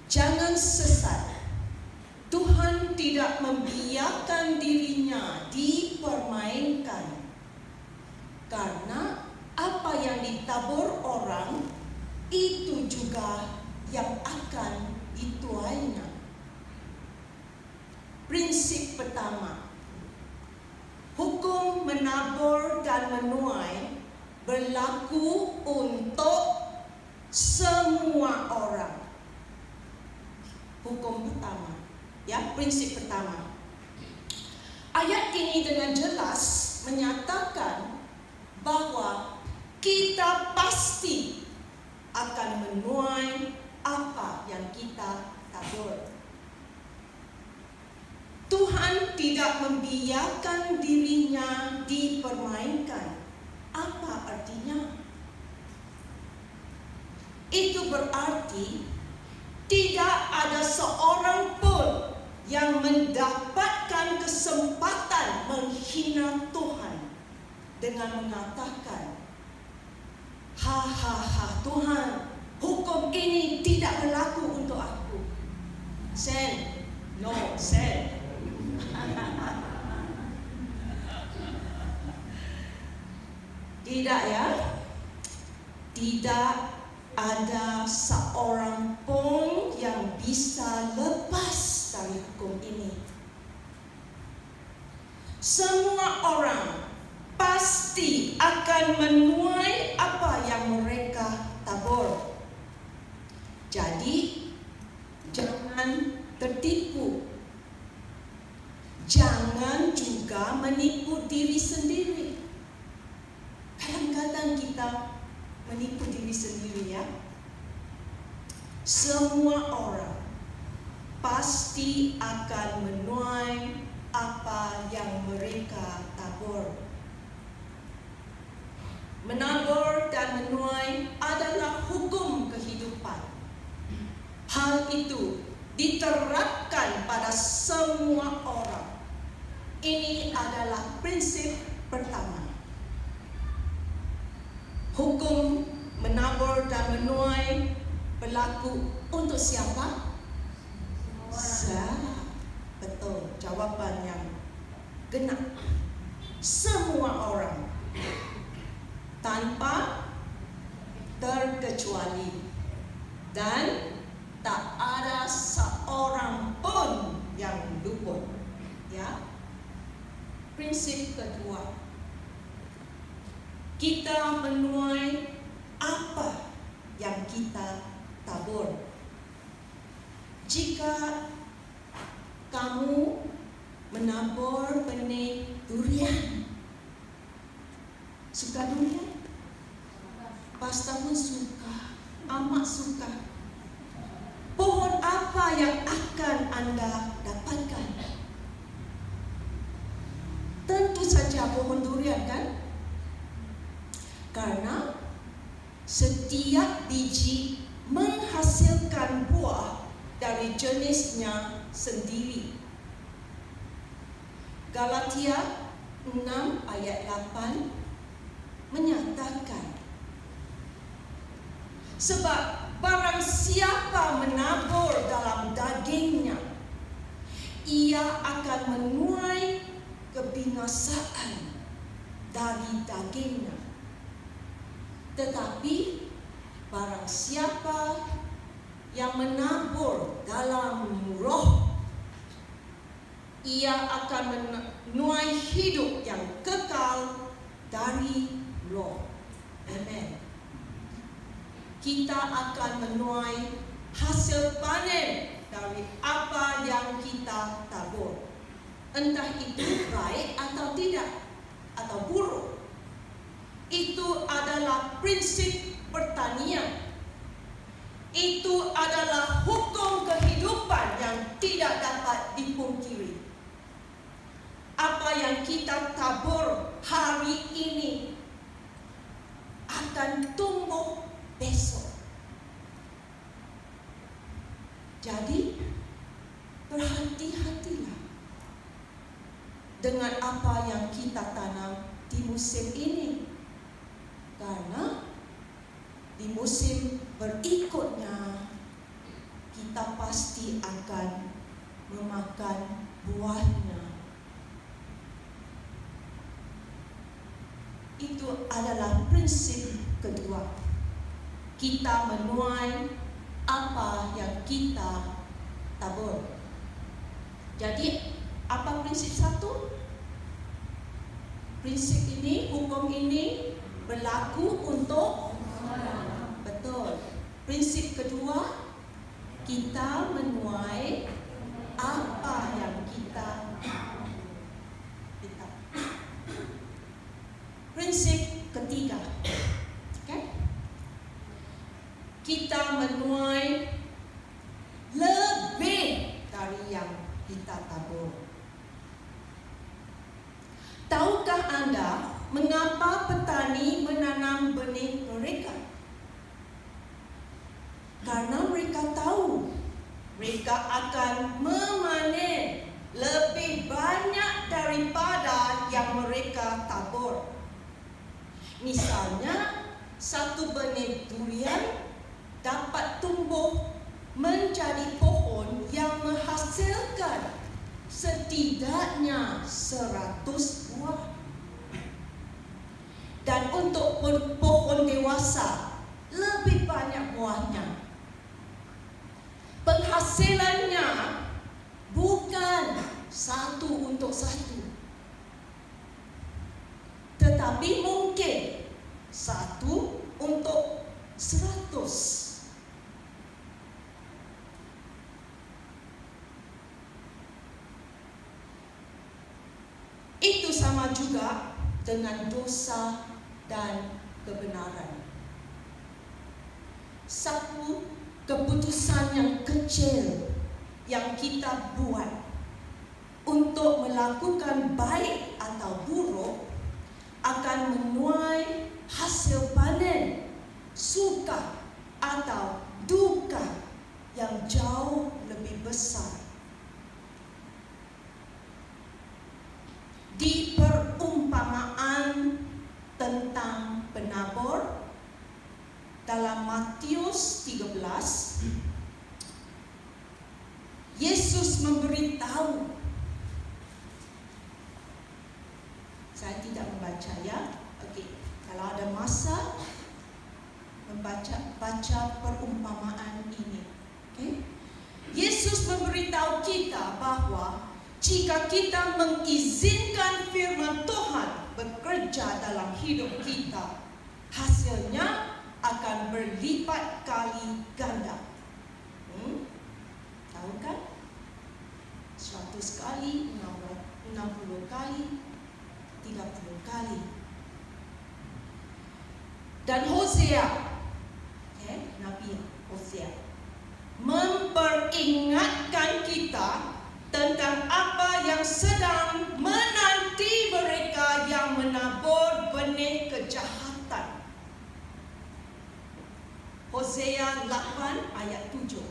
Jangan sesat. Tuhan tidak membiarkan dirinya dipermainkan. Karena apa yang ditabur orang, itu juga yang akan dituainya. Prinsip pertama, hukum menabur dan menuai berlaku untuk semua orang. Hukum pertama, prinsip pertama. Ayat ini dengan jelas menyatakan bahwa kita pasti akan menuai apa yang kita tabur. Tuhan tidak membiarkan dirinya dipermainkan. Apa artinya? Itu berarti tidak ada seorang pun yang mendapatkan kesempatan menghina Tuhan dengan mengatakan, Tuhan, hukum ini tidak berlaku untuk aku. Sen. Tidak ya. Tidak ada seorang pun yang bisa lepas dari hukum ini. Semua orang pasti akan menuai apa yang mereka tabur. Jadi, jangan tertipu. Jangan juga menipu diri sendiri. Kadang-kadang kita menipu diri sendiri ya. Semua orang pasti akan menuai apa yang mereka tabur. Menabur dan menuai adalah hukum kehidupan. Hal itu diterapkan pada semua orang. Ini adalah prinsip pertama. Hukum menabur dan menuai berlaku untuk siapa? Betul, jawaban yang genap. Semua orang, tanpa terkecuali, dan tak ada seorang pun yang luput. Ya. Prinsip kedua, kita menuai apa yang kita tabur. Jika kamu menabur benih durian, suka durian? Pastor pun suka, amat suka. Pohon apa yang akan Anda dapatkan? Tentu saja pohon durian kan? Karena setiap biji menghasilkan buah dari jenisnya sendiri. Galatia 6 ayat 8 menyatakan, sebab barang siapa menabur dalam dagingnya, ia akan menuai kebinasaan dari dagingnya. Tetapi barang siapa yang menabur dalam roh, ia akan menuai hidup yang kekal dari roh. Amen. Kita akan menuai hasil panen dari apa yang kita tabur. Entah itu baik atau tidak, atau buruk. Itu adalah prinsip pertanian. Itu adalah hukum kehidupan yang tidak dapat dipungkiri. Apa yang kita tabur hari ini akan tumbuh besok. Jadi, berhati-hatilah dengan apa yang kita tanam di musim ini. Karena di musim berikutnya kita pasti akan memakan buahnya. Itu adalah prinsip kedua. Kita menuai apa yang kita tabur. Jadi, apa prinsip satu? Prinsip ini, hukum ini berlaku untuk betul. Prinsip kedua, kita menuai apa yang kita. Prinsip ketiga, okay? Kita menuai lebih dari yang kita tabur. Tahukah Anda mengapa petani menanam benih mereka? Karena mereka tahu mereka akan memanen lebih banyak daripada yang mereka tabur. Misalnya, satu benih durian dapat tumbuh menjadi pohon yang menghasilkan setidaknya 100 buah. Dan untuk pohon dewasa, lebih banyak buahnya. Penghasilannya bukan satu untuk satu, tetapi mungkin satu untuk 100. Itu sama juga dengan dosa dan kebenaran. Satu keputusan yang kecil yang kita buat untuk melakukan baik atau buruk akan menuai hasil panen, suka atau duka yang jauh lebih besar. Di perumpamaan tentang penabur dalam Matius 13, Yesus memberitahu, saya tidak membaca ya. Okey, kalau ada masa baca perumpamaan ini. Okey. Yesus memberitahu kita bahwa jika kita mengizinkan firman Tuhan bekerja dalam hidup kita, hasilnya akan berlipat kali ganda. Tahu kan? 100 kali, 60 kali, 30 kali. Dan Hosea, Nabi Hosea memperingatkan kita tentang apa yang sedang menanti mereka yang menabur benih kejahatan. Hosea 8 ayat 7.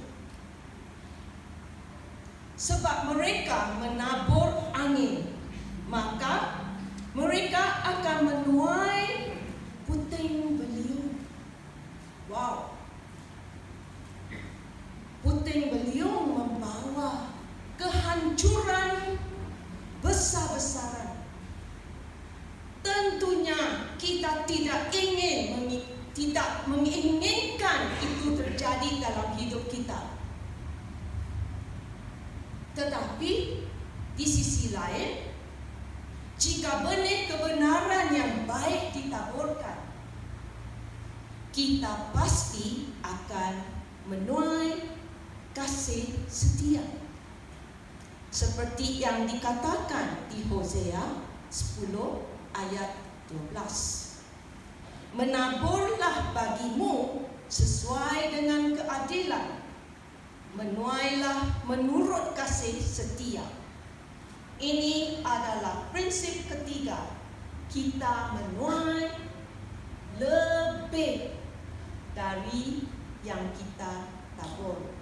Sebab mereka menabur angin, maka mereka akan menuai puting beliung. Wow. Puting beliung membawa kehancuran besar-besaran. Tentunya kita tidak menginginkan itu terjadi dalam hidup kita. Tetapi di sisi lain, jika benih kebenaran yang baik ditaburkan, kita pasti akan menuai kasih setia. Seperti yang dikatakan di Hosea 10 ayat 12. Menaburlah bagimu sesuai dengan keadilan, menuailah menurut kasih setia. Ini adalah prinsip ketiga. Kita menuai lebih dari yang kita tabur.